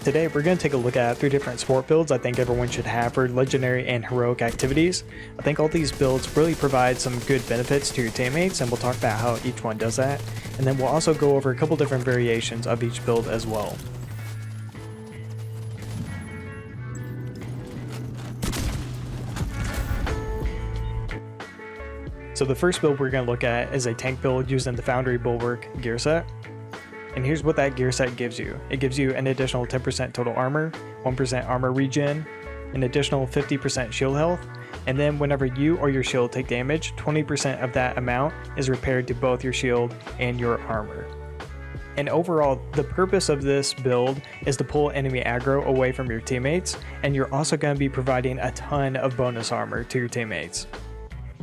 Today we're going to take a look at 3 different sport builds I think everyone should have for legendary and heroic activities. I think all these builds really provide some good benefits to your teammates, and we'll talk about how each one does that. And then we'll also go over a couple different variations of each build as well. So the first build we're going to look at is a tank build using the Foundry Bulwark gear set. And here's what that gear set gives you. It gives you an additional 10% total armor, 1% armor regen, an additional 50% shield health, and then whenever you or your shield take damage, 20% of that amount is repaired to both your shield and your armor. And overall, the purpose of this build is to pull enemy aggro away from your teammates, and you're also going to be providing a ton of bonus armor to your teammates.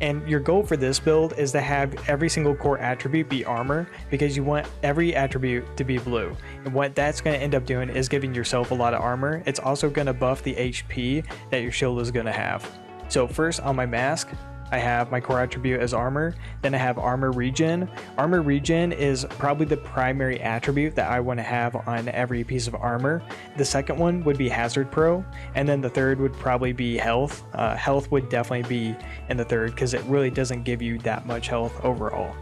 And your goal for this build is to have every single core attribute be armor, because you want every attribute to be blue. And what that's going to end up doing is giving yourself a lot of armor. It's also going to buff the HP that your shield is going to have. So first on my mask, I have my core attribute as armor, then I have armor regen. Armor regen is probably the primary attribute that I want to have on every piece of armor. The second one would be hazard pro, and then the third would probably be health. Health would definitely be in the third because it really doesn't give you that much health overall.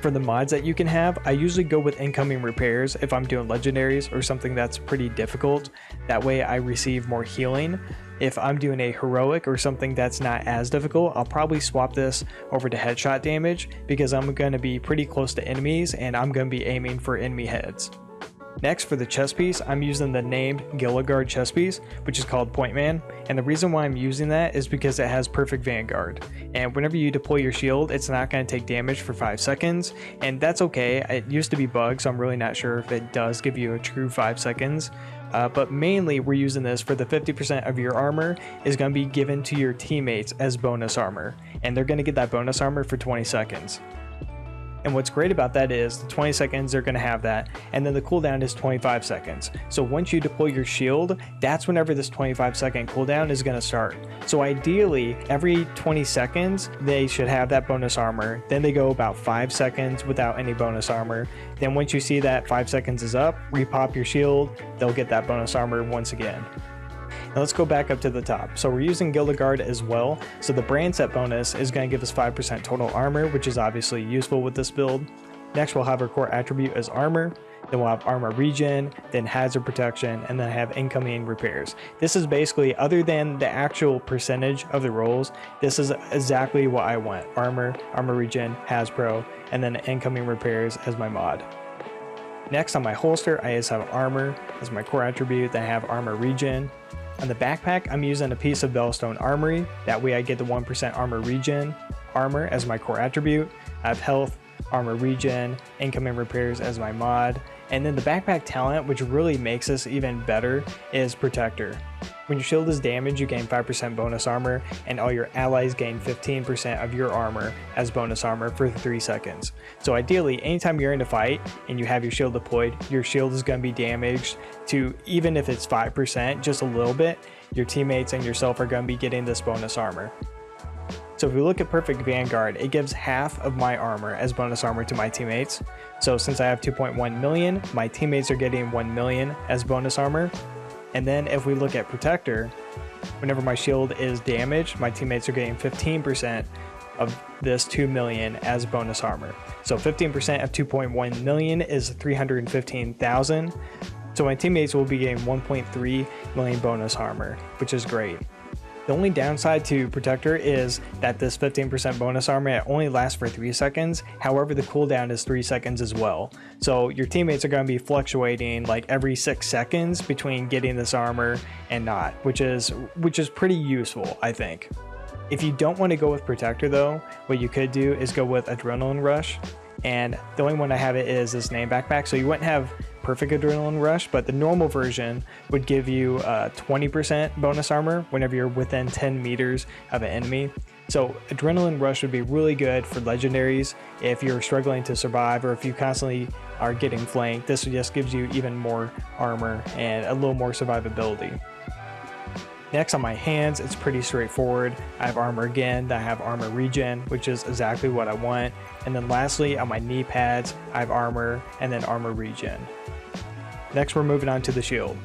For the mods that you can have, I usually go with incoming repairs if I'm doing legendaries or something that's pretty difficult. That way I receive more healing. If I'm doing a heroic or something that's not as difficult, I'll probably swap this over to headshot damage because I'm going to be pretty close to enemies and I'm going to be aiming for enemy heads. Next, for the chest piece, I'm using the named Golan Gear chest piece, which is called Point Man, and the reason why I'm using that is because it has perfect vanguard, and whenever you deploy your shield, it's not going to take damage for 5 seconds, and that's okay. It used to be bugged, so I'm really not sure if it does give you a true 5 seconds, but mainly we're using this for the 50% of your armor is going to be given to your teammates as bonus armor, and they're going to get that bonus armor for 20 seconds. And what's great about that is the 20 seconds they're going to have that, and then the cooldown is 25 seconds. So once you deploy your shield, that's whenever this 25-second cooldown is going to start. So ideally, every 20 seconds, they should have that bonus armor. Then they go about 5 seconds without any bonus armor. Then once you see that 5 seconds is up, repop your shield, they'll get that bonus armor once again. Now let's go back up to the top. So we're using Golan Gear as well. So the brand set bonus is going to give us 5% total armor, which is obviously useful with this build. Next, we'll have our core attribute as armor. Then we'll have armor regen, then hazard protection, and then have incoming repairs. This is basically, other than the actual percentage of the rolls, this is exactly what I want. Armor, armor regen, haz pro, and then incoming repairs as my mod. Next, on my holster, I just have armor as my core attribute, then I have armor regen. On the backpack, I'm using a piece of Bellstone Armory. That way I get the 1% armor regen, armor as my core attribute. I have health, armor regen, incoming repairs as my mod. And then the backpack talent, which really makes this even better, is Protector. When your shield is damaged, you gain 5% bonus armor, and all your allies gain 15% of your armor as bonus armor for 3 seconds. So ideally, anytime you're in a fight and you have your shield deployed, your shield is going to be damaged to, even if it's 5%, just a little bit, your teammates and yourself are going to be getting this bonus armor. So if we look at Perfect Vanguard, it gives half of my armor as bonus armor to my teammates. So since I have 2.1 million, my teammates are getting 1 million as bonus armor. And then if we look at Protector, whenever my shield is damaged, my teammates are getting 15% of this 2 million as bonus armor. So 15% of 2.1 million is 315,000. So my teammates will be getting 1.3 million bonus armor, which is great. The only downside to Protector is that this 15% bonus armor, it only lasts for 3 seconds. However, the cooldown is 3 seconds as well. So your teammates are going to be fluctuating like every 6 seconds between getting this armor and not, which is pretty useful, I think. If you don't want to go with Protector though, what you could do is go with Adrenaline Rush. And the only one I have it is this name backpack, so you wouldn't have perfect adrenaline rush, but the normal version would give you 20% bonus armor whenever you're within 10 meters of an enemy. So adrenaline rush would be really good for legendaries if you're struggling to survive, or if you constantly are getting flanked. This just gives you even more armor and a little more survivability. Next, on my hands, it's pretty straightforward. I have armor again, I have armor regen, which is exactly what I want. And then lastly, on my knee pads, I have armor and then armor regen. Next, we're moving on to the shield.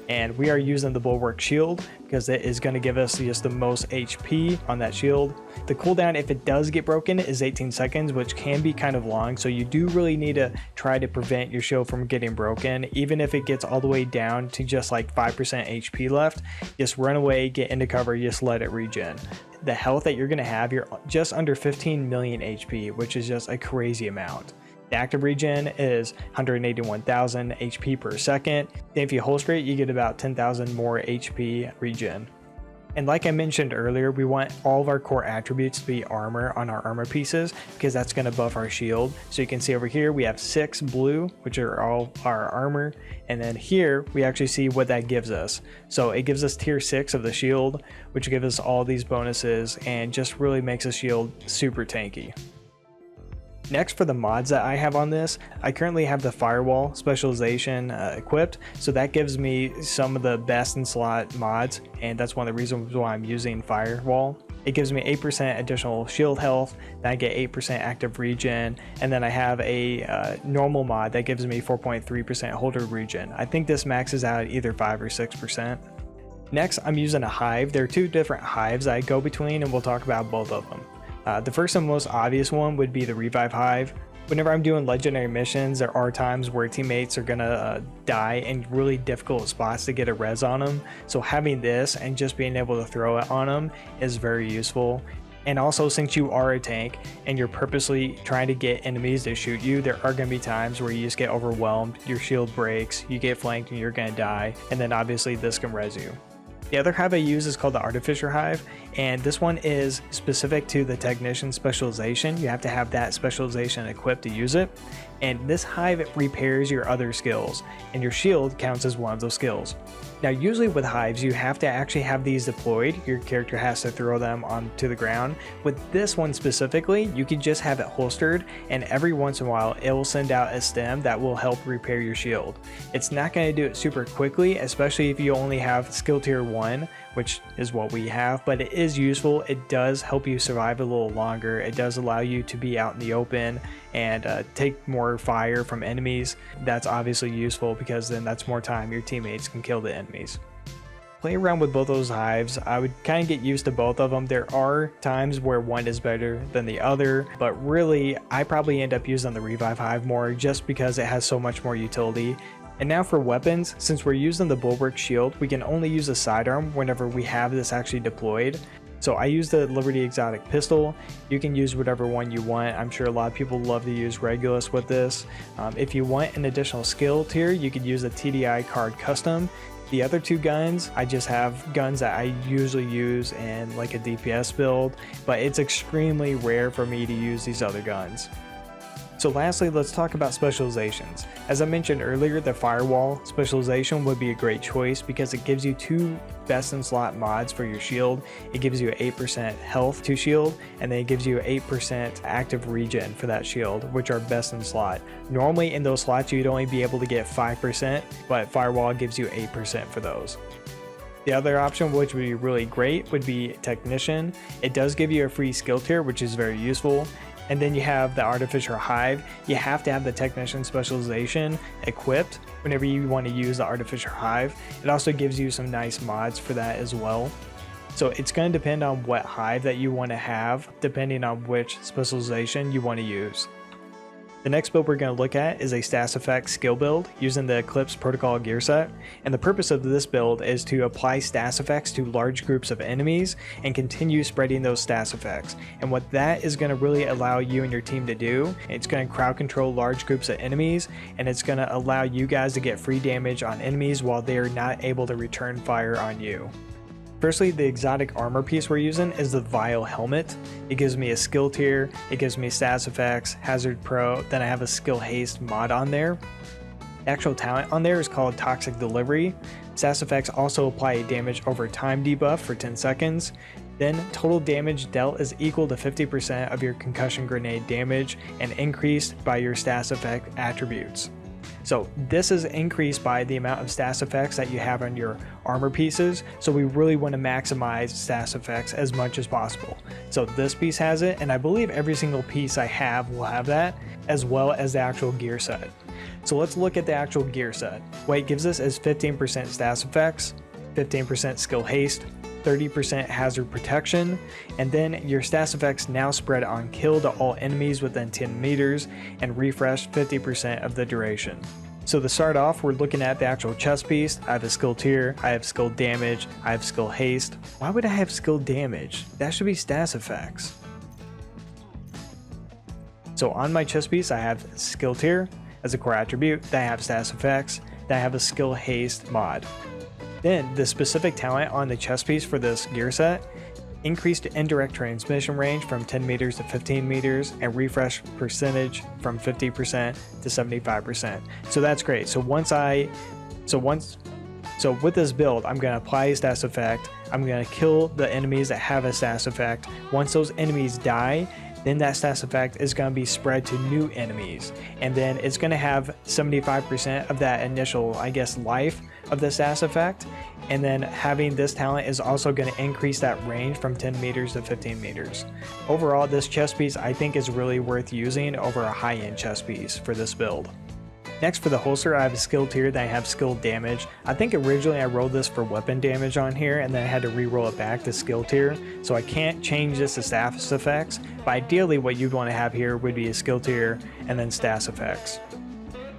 And we are using the Bulwark shield because it is going to give us just the most HP on that shield. The cooldown, if it does get broken, is 18 seconds, which can be kind of long. So you do really need to try to prevent your shield from getting broken. Even if it gets all the way down to just like 5% HP left, just run away, get into cover, just let it regen. The health that you're going to have, you're just under 15 million HP, which is just a crazy amount. The active regen is 181,000 HP per second. And if you holster it, you get about 10,000 more HP regen. And like I mentioned earlier, we want all of our core attributes to be armor on our armor pieces because that's going to buff our shield. So you can see over here we have 6 blue, which are all our armor. And then here we actually see what that gives us. So it gives us tier 6 of the shield, which gives us all these bonuses and just really makes the shield super tanky. Next, for the mods that I have on this, I currently have the firewall specialization equipped, so that gives me some of the best in slot mods, and that's one of the reasons why I'm using firewall. It gives me 8% additional shield health, then I get 8% active regen, and then I have a normal mod that gives me 4.3% holder regen. I think this maxes out at either 5 or 6%. Next, I'm using a hive. There are 2 different hives I go between, and we'll talk about both of them. The first and most obvious one would be the revive hive. Whenever I'm doing legendary missions, there are times where teammates are gonna die in really difficult spots to get a res on them. So having this and just being able to throw it on them is very useful. And also, since you are a tank and you're purposely trying to get enemies to shoot you, there are going to be times where you just get overwhelmed, your shield breaks, you get flanked and you're going to die, and then obviously this can res you. The other hive I use is called the Artificer Hive, and this one is specific to the Technician specialization. You have to have that specialization equipped to use it. And this hive repairs your other skills, and your shield counts as one of those skills. Now, usually with hives, you have to actually have these deployed. Your character has to throw them onto the ground. With this one specifically, you can just have it holstered, and every once in a while, it will send out a stem that will help repair your shield. It's not going to do it super quickly, especially if you only have skill tier 1, which is what we have, but it is useful. It does help you survive a little longer. It does allow you to be out in the open and take more fire from enemies. That's obviously useful because then that's more time your teammates can kill the enemies. Play around with both those hives. I would kind of get used to both of them. There are times where one is better than the other, but really I probably end up using the revive hive more just because it has so much more utility. And now for weapons, since we're using the Bulwark shield, we can only use a sidearm whenever we have this actually deployed. So I use the Liberty Exotic pistol. You can use whatever one you want. I'm sure a lot of people love to use Regulus with this. If you want an additional skill tier, you could use a TDI card custom. The other 2 guns, I just have guns that I usually use in like a DPS build, but it's extremely rare for me to use these other guns. So lastly, let's talk about specializations. As I mentioned earlier, the firewall specialization would be a great choice because it gives you 2 best in slot mods for your shield. It gives you 8% health to shield, and then it gives you 8% active regen for that shield, which are best in slot. Normally in those slots you'd only be able to get 5%, but firewall gives you 8% for those. The other option, which would be really great, would be Technician. It does give you a free skill tier, which is very useful. And then you have the Artificer Hive. You have to have the Technician specialization equipped whenever you want to use the Artificer Hive. It also gives you some nice mods for that as well. So it's going to depend on what hive that you want to have, depending on which specialization you want to use. The next build we're going to look at is a Status Effect skill build using the Eclipse Protocol gear set, and the purpose of this build is to apply status effects to large groups of enemies and continue spreading those status effects. And what that is going to really allow you and your team to do, it's going to crowd control large groups of enemies, and it's going to allow you guys to get free damage on enemies while they're not able to return fire on you. Firstly, the exotic armor piece we're using is the Vile Helmet. It gives me a skill tier, it gives me status effects, Hazard Pro, then I have a skill haste mod on there. The actual talent on there is called Toxic Delivery. Status effects also apply a damage over time debuff for 10 seconds. Then total damage dealt is equal to 50% of your concussion grenade damage and increased by your status effect attributes. So this is increased by the amount of status effects that you have on your armor pieces, so we really want to maximize status effects as much as possible. So this piece has it, and I believe every single piece I have will have that, as well as the actual gear set. So let's look at the actual gear set. What it gives us is 15% stats effects, 15% skill haste, 30% hazard protection, and then your stats effects now spread on kill to all enemies within 10 meters and refresh 50% of the duration. So to start off, we're looking at the actual chest piece. I have a skill tier, I have skill damage, I have skill haste. Why would I have skill damage? That should be stats effects. So on my chest piece, I have skill tier as a core attribute, then I have stats effects, then I have a skill haste mod. Then the specific talent on the chest piece for this gear set, increased indirect transmission range from 10 meters to 15 meters and refresh percentage from 50% to 75%. So that's great. So with this build, I'm going to apply a stats effect. I'm going to kill the enemies that have a stats effect. Once those enemies die, then that stats effect is going to be spread to new enemies, and then it's going to have 75% of that initial, life of the stats effect. And then having this talent is also going to increase that range from 10 meters to 15 meters. Overall, this chest piece I think is really worth using over a high-end chest piece for this build. Next, for the holster, I have a skill tier, then I have skill damage. I think originally I rolled this for weapon damage on here, and then I had to re-roll it back to skill tier, so I can't change this to stats effects, but ideally what you'd want to have here would be a skill tier and then stats effects.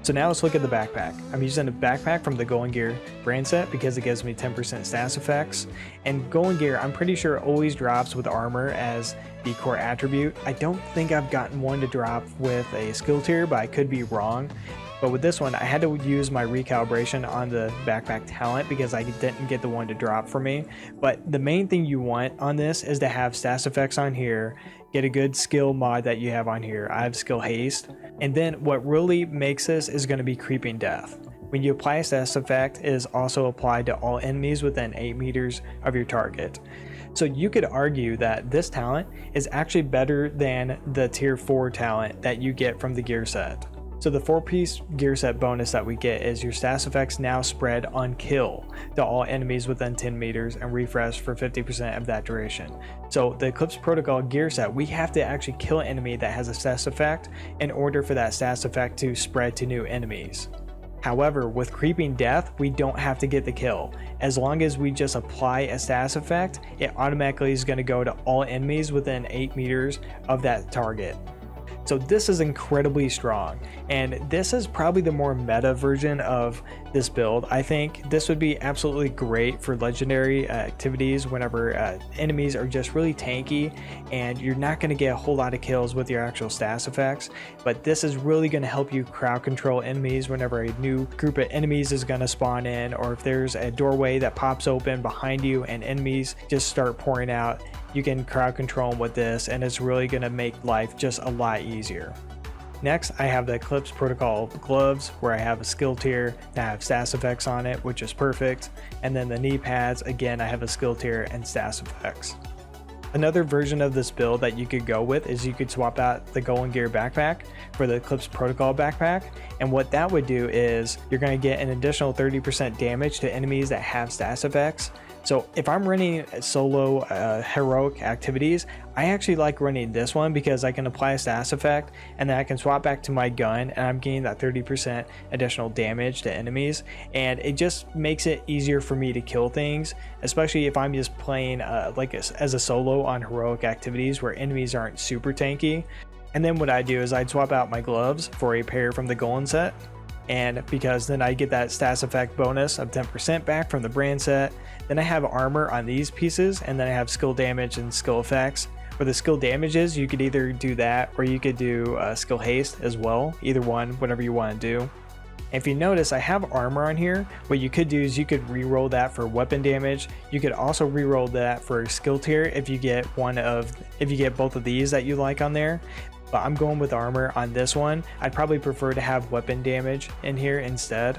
So now let's look at the backpack. I'm using a backpack from the Golan Gear brand set because it gives me 10% stats effects, and Golan Gear I'm pretty sure always drops with armor as the core attribute. I don't think I've gotten one to drop with a skill tier, but I could be wrong. But with this one, I had to use my recalibration on the backpack talent because I didn't get the one to drop for me. But the main thing you want on this is to have stats effects on here, get a good skill mod that you have on here. I have skill haste. And then what really makes this is going to be creeping death. When you apply a stats effect, it is also applied to all enemies within 8 meters of your target. So you could argue that this talent is actually better than the tier 4 talent that you get from the gear set. So the 4-piece gear set bonus that we get is your stats effects now spread on kill to all enemies within 10 meters and refresh for 50% of that duration. So the Eclipse Protocol gear set, we have to actually kill an enemy that has a stats effect in order for that stats effect to spread to new enemies. However, with creeping death, we don't have to get the kill. As long as we just apply a stats effect, it automatically is going to go to all enemies within 8 meters of that target. So this is incredibly strong, and this is probably the more meta version of this build. I think this would be absolutely great for legendary activities whenever enemies are just really tanky and you're not going to get a whole lot of kills with your actual stats effects, but this is really going to help you crowd control enemies whenever a new group of enemies is going to spawn in, or if there's a doorway that pops open behind you and enemies just start pouring out. You can crowd control them with this, and it's really going to make life just a lot easier. Next, I have the Eclipse Protocol gloves, where I have a skill tier that have stats effects on it, which is perfect. And then the knee pads, again, I have a skill tier and stats effects. Another version of this build that you could go with is you could swap out the Golan Gear backpack for the Eclipse Protocol backpack. And what that would do is you're going to get an additional 30% damage to enemies that have stats effects. So if I'm running solo heroic activities, I actually like running this one because I can apply a stats effect and then I can swap back to my gun and I'm getting that 30% additional damage to enemies, and it just makes it easier for me to kill things, especially if I'm just playing as a solo on heroic activities where enemies aren't super tanky. And then what I do is I'd swap out my gloves for a pair from the Golan set, and because then I get that stats effect bonus of 10% back from the brand set. Then I have armor on these pieces, and then I have skill damage and skill effects. For the skill damages, you could either do that or you could do skill haste as well, either one, whatever you want to do. And if you notice, I have armor on here. What you could do is you could re-roll that for weapon damage. You could also re-roll that for skill tier if you get both of these that you like on there. But I'm going with armor on this one. I'd probably prefer to have weapon damage in here instead.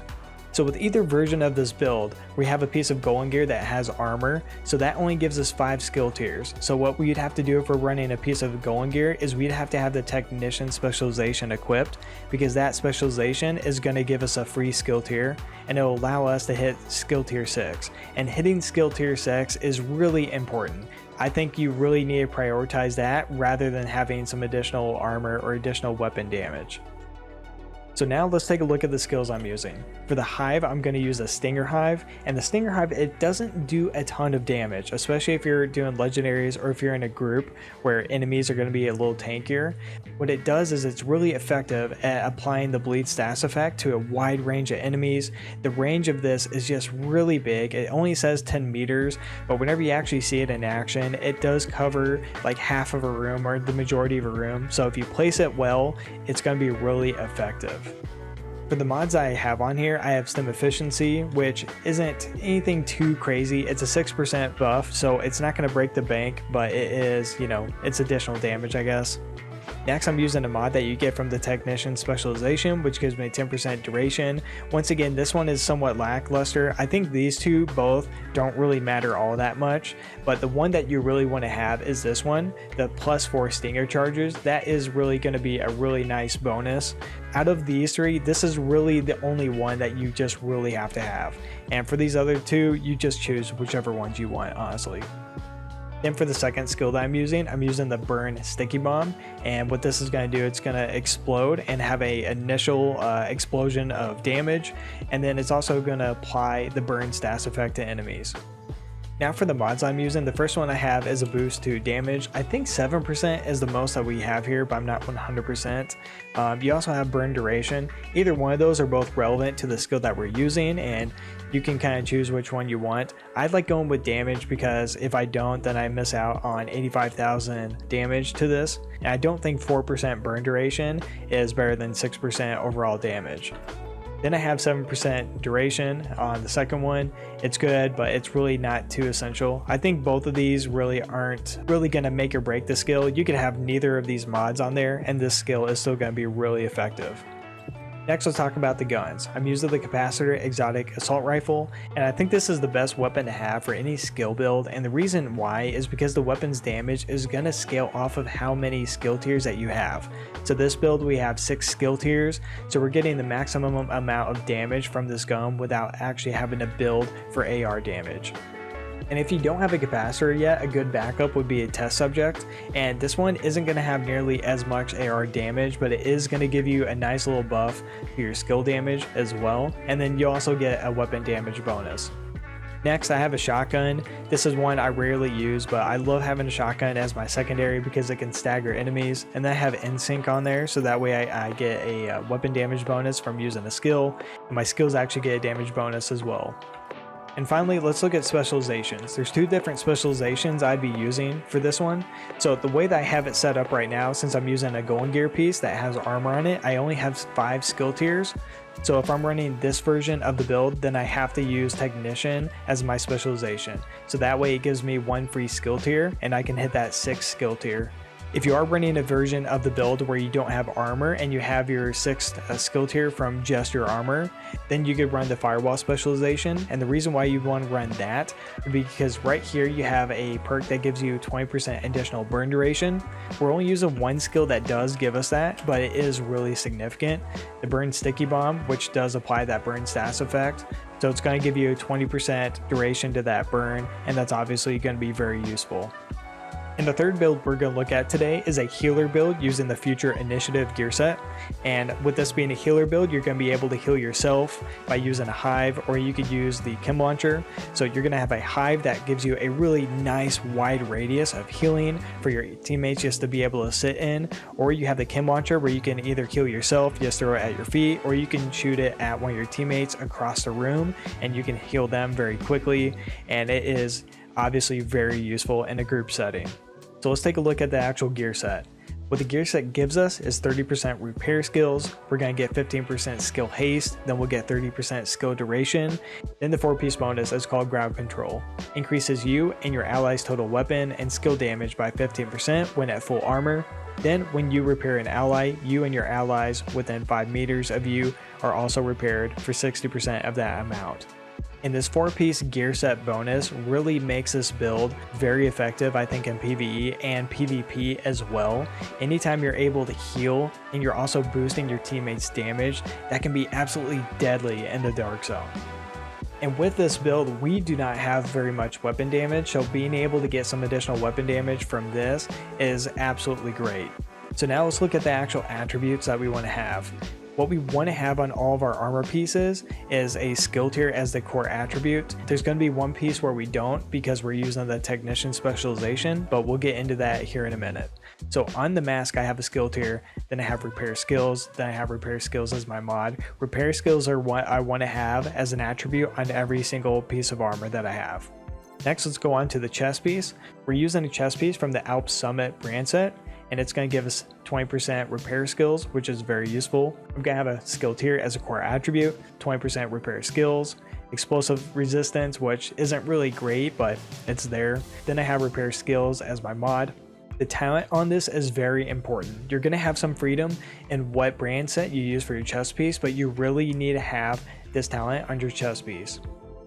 So with either version of this build, we have a piece of Golan Gear that has armor, so that only gives us 5 skill tiers. So what we'd have to do if we're running a piece of Golan Gear is we'd have to have the technician specialization equipped, because that specialization is going to give us a free skill tier and it'll allow us to hit skill tier 6. And hitting skill tier 6 is really important. I think you really need to prioritize that rather than having some additional armor or additional weapon damage. So now let's take a look at the skills I'm using. For the hive, I'm going to use a stinger hive, and the stinger hive, it doesn't do a ton of damage, especially if you're doing legendaries or if you're in a group where enemies are going to be a little tankier. What it does is it's really effective at applying the bleed status effect to a wide range of enemies. The range of this is just really big. It only says 10 meters, but whenever you actually see it in action, it does cover like half of a room or the majority of a room. So if you place it well, it's going to be really effective. For the mods I have on here, I have stim efficiency, which isn't anything too crazy. It's a 6% buff, so it's not going to break the bank, but it is, it's additional damage, I guess. Next, I'm using a mod that you get from the Technician Specialization, which gives me 10% duration. Once again, this one is somewhat lackluster. I think these two both don't really matter all that much, but the one that you really want to have is this one, the +4 Stinger charges. That is really going to be a really nice bonus. Out of these three, this is really the only one that you just really have to have. And for these other two, you just choose whichever ones you want, honestly. Then for the second skill that I'm using the Burn Sticky Bomb, and what this is going to do, it's going to explode and have a initial explosion of damage, and then it's also going to apply the burn status effect to enemies. Now for the mods I'm using, the first one I have is a boost to damage. I think 7% is the most that we have here, but I'm not 100%. You also have burn duration. Either one of those are both relevant to the skill that we're using, and you can kind of choose which one you want. I'd like going with damage because if I don't, then I miss out on 85,000 damage to this. And I don't think 4% burn duration is better than 6% overall damage. Then I have 7% duration on the second one. It's good, but it's really not too essential. I think both of these really aren't really going to make or break the skill. You could have neither of these mods on there, and this skill is still going to be really effective. Next, let's talk about the guns. I'm using the Capacitor Exotic Assault Rifle, and I think this is the best weapon to have for any skill build, and the reason why is because the weapon's damage is going to scale off of how many skill tiers that you have. So this build, we have 6 skill tiers, so we're getting the maximum amount of damage from this gun without actually having to build for AR damage. And if you don't have a capacitor yet, a good backup would be a test subject, and this one isn't going to have nearly as much AR damage, but it is going to give you a nice little buff to your skill damage as well, and then you also get a weapon damage bonus. Next, I have a shotgun. This is one I rarely use, but I love having a shotgun as my secondary because it can stagger enemies, and then I have NSYNC on there, so that way I get a weapon damage bonus from using a skill, and my skills actually get a damage bonus as well. And finally, let's look at specializations. There's 2 different specializations I'd be using for this one. So the way that I have it set up right now, since I'm using a Golan Gear piece that has armor on it, I only have 5 skill tiers. So if I'm running this version of the build, then I have to use Technician as my specialization. So that way it gives me 1 free skill tier, and I can hit that 6th skill tier. If you are running a version of the build where you don't have armor and you have your 6th skill tier from just your armor, then you could run the firewall specialization. And the reason why you want to run that would be because right here you have a perk that gives you 20% additional burn duration. We're only using 1 skill that does give us that, but it is really significant. The Burn Sticky Bomb, which does apply that burn status effect. So it's going to give you 20% duration to that burn, and that's obviously going to be very useful. And the third build we're going to look at today is a healer build using the Future Initiative gear set. And with this being a healer build, you're going to be able to heal yourself by using a hive, or you could use the chem launcher. So you're going to have a hive that gives you a really nice wide radius of healing for your teammates just to be able to sit in, or you have the chem launcher where you can either heal yourself, just throw it at your feet, or you can shoot it at one of your teammates across the room and you can heal them very quickly. And it is obviously very useful in a group setting. So let's take a look at the actual gear set. What the gear set gives us is 30% repair skills, we're going to get 15% skill haste, then we'll get 30% skill duration, then the 4-piece bonus is called ground control. Increases you and your allies' total weapon and skill damage by 15% when at full armor. Then when you repair an ally, you and your allies within 5 meters of you are also repaired for 60% of that amount. And this 4-piece gear set bonus really makes this build very effective, I think, in PvE and PvP as well. Anytime you're able to heal and you're also boosting your teammates' damage, that can be absolutely deadly in the Dark Zone. And with this build, we do not have very much weapon damage, so being able to get some additional weapon damage from this is absolutely great. So now let's look at the actual attributes that we want to have. What we want to have on all of our armor pieces is a skill tier as the core attribute. There's going to be one piece where we don't because we're using the technician specialization, but we'll get into that here in a minute. So on the mask, I have a skill tier, then I have repair skills, then I have repair skills as my mod. Repair skills are what I want to have as an attribute on every single piece of armor that I have. Next, let's go on to the chest piece. We're using a chest piece from the Alps Summit brand set, and it's going to give us 20% repair skills, which is very useful. I'm going to have a skill tier as a core attribute, 20% repair skills, explosive resistance, which isn't really great, but it's there. Then I have repair skills as my mod. The talent on this is very important. You're going to have some freedom in what brand set you use for your chest piece, but you really need to have this talent on your chest piece.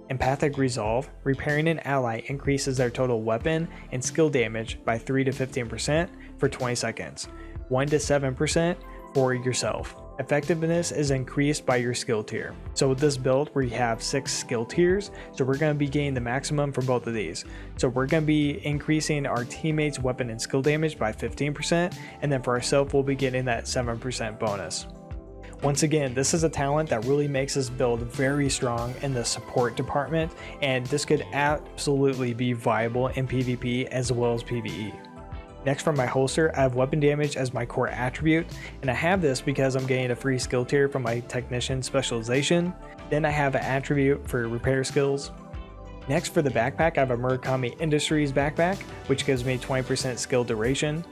Empathic Resolve, repairing an ally increases their total weapon and skill damage by 3 to 15% for 20 seconds, 1 to 7% for yourself. Effectiveness is increased by your skill tier. So with this build, we have 6 skill tiers, so we're going to be getting the maximum from both of these. So we're going to be increasing our teammates' weapon and skill damage by 15%, and then for ourselves, we'll be getting that 7% bonus. Once again, this is a talent that really makes this build very strong in the support department, and this could absolutely be viable in PvP as well as PvE. Next, from my holster, I have weapon damage as my core attribute, and I have this because I'm getting a free skill tier from my technician specialization. Then I have an attribute for repair skills. Next, for the backpack, I have a Murakami Industries backpack, which gives me 20% skill duration.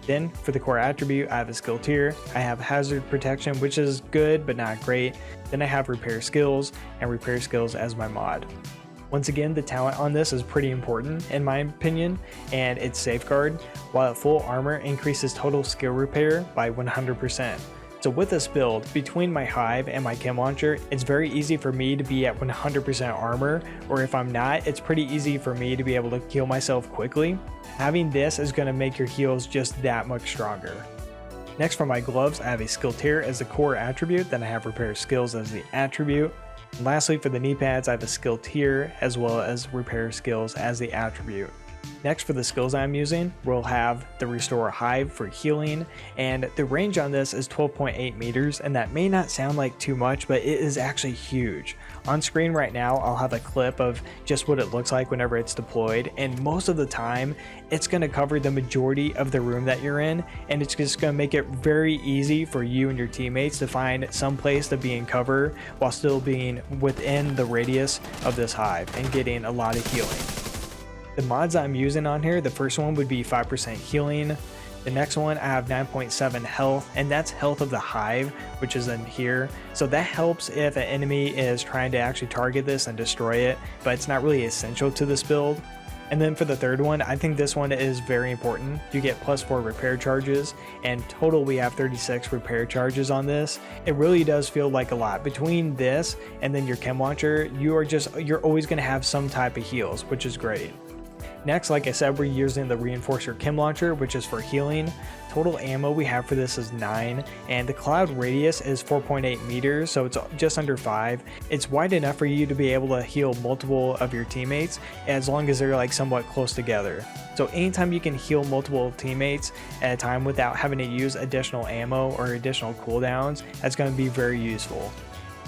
Then for the core attribute, I have a skill tier. I have hazard protection, which is good but not great. Then I have repair skills and repair skills as my mod. Once again, the talent on this is pretty important in my opinion, and it's safeguard, while at full armor increases total skill repair by 100%. So with this build, between my hive and my chem launcher, it's very easy for me to be at 100% armor, or if I'm not, it's pretty easy for me to be able to heal myself quickly. Having this is going to make your heals just that much stronger. Next, for my gloves, I have a skill tier as the core attribute, then I have repair skills as the attribute. And lastly, for the knee pads, I have a skill tier as well as repair skills as the attribute. Next, for the skills I'm using, we'll have the Restore Hive for healing, and the range on this is 12.8 meters, and that may not sound like too much, but it is actually huge. On screen right now, I'll have a clip of just what it looks like whenever it's deployed, and most of the time, it's going to cover the majority of the room that you're in, and it's just going to make it very easy for you and your teammates to find some place to be in cover while still being within the radius of this hive and getting a lot of healing. The mods I'm using on here, the first one would be 5% healing. The next one, I have 9.7 health, and that's health of the hive, which is in here. So that helps if an enemy is trying to actually target this and destroy it, but it's not really essential to this build. And then for the third one, I think this one is very important. You get +4 repair charges, and total we have 36 repair charges on this. It really does feel like a lot. Between this and then your chem launcher, you're always going to have some type of heals, which is great. Next, like I said, we're using the Reinforcer Chem Launcher, which is for healing. Total ammo we have for this is 9, and the cloud radius is 4.8 meters, so it's just under 5. It's wide enough for you to be able to heal multiple of your teammates as long as they're like somewhat close together. So anytime you can heal multiple teammates at a time without having to use additional ammo or additional cooldowns, that's going to be very useful.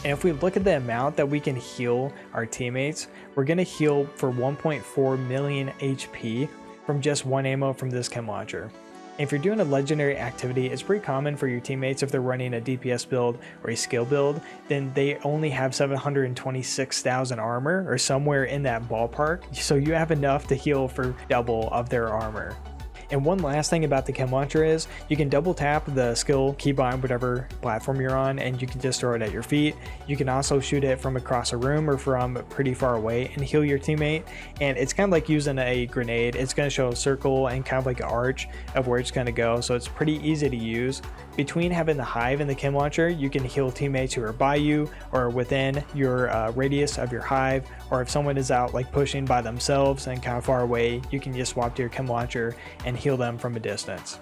And if we look at the amount that we can heal our teammates, we're going to heal for 1.4 million HP from just one ammo from this chem launcher. And if you're doing a legendary activity, it's pretty common for your teammates, if they're running a DPS build or a skill build, then they only have 726,000 armor or somewhere in that ballpark. So you have enough to heal for double of their armor. And one last thing about the chem launcher is you can double tap the skill keybind on whatever platform you're on, and you can just throw it at your feet. You can also shoot it from across a room or from pretty far away and heal your teammate. And it's kind of like using a grenade. It's going to show a circle and kind of like an arch of where it's going to go. So it's pretty easy to use. Between having the hive and the chem launcher, you can heal teammates who are by you or within your radius of your hive, or if someone is out like pushing by themselves and kind of far away, you can just swap to your chem launcher and heal them from a distance.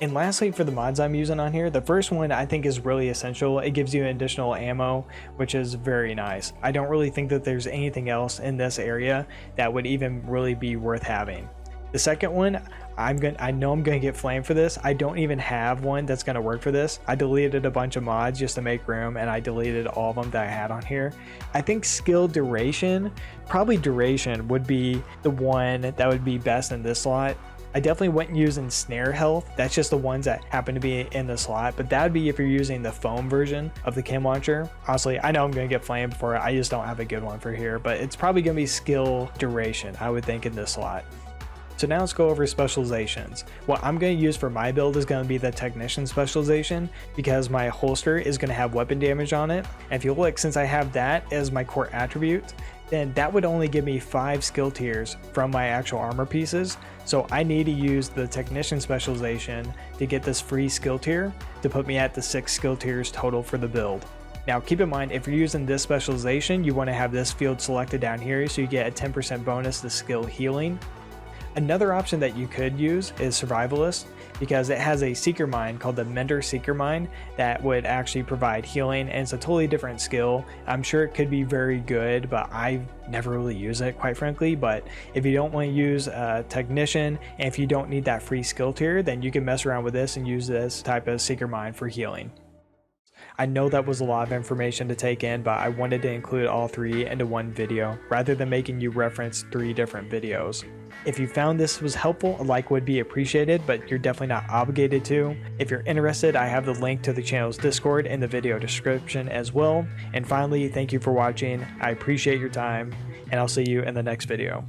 And lastly, for the mods I'm using on here, the first one I think is really essential. It gives you additional ammo, which is very nice. I don't really think that there's anything else in this area that would even really be worth having. The second one, I know I'm gonna get flamed for this. I don't even have one that's gonna work for this. I deleted a bunch of mods just to make room, and I deleted all of them that I had on here. I think skill duration, probably duration would be the one that would be best in this slot. I definitely wouldn't use snare health. That's just the ones that happen to be in the slot, but that would be if you're using the foam version of the chem launcher. Honestly, I know I'm gonna get flamed for it. I just don't have a good one for here, but it's probably gonna be skill duration, I would think, in this slot. So now let's go over specializations. What I'm going to use for my build is going to be the technician specialization, because my holster is going to have weapon damage on it. And if you look, since I have that as my core attribute, then that would only give me 5 skill tiers from my actual armor pieces. So I need to use the technician specialization to get this free skill tier to put me at the 6 skill tiers total for the build. Now keep in mind, if you're using this specialization, you want to have this field selected down here so you get a 10% bonus to skill healing. Another option that you could use is Survivalist, because it has a seeker mine called the Mender Seeker Mine that would actually provide healing, and it's a totally different skill. I'm sure it could be very good, but I've never really used it, quite frankly. But if you don't want to use a Technician, and if you don't need that free skill tier, then you can mess around with this and use this type of Seeker Mine for healing. I know that was a lot of information to take in, but I wanted to include all 3 into one video rather than making you reference 3 different videos. If you found this was helpful, a like would be appreciated, but you're definitely not obligated to. If you're interested, I have the link to the channel's Discord in the video description as well. And finally, thank you for watching. I appreciate your time, and I'll see you in the next video.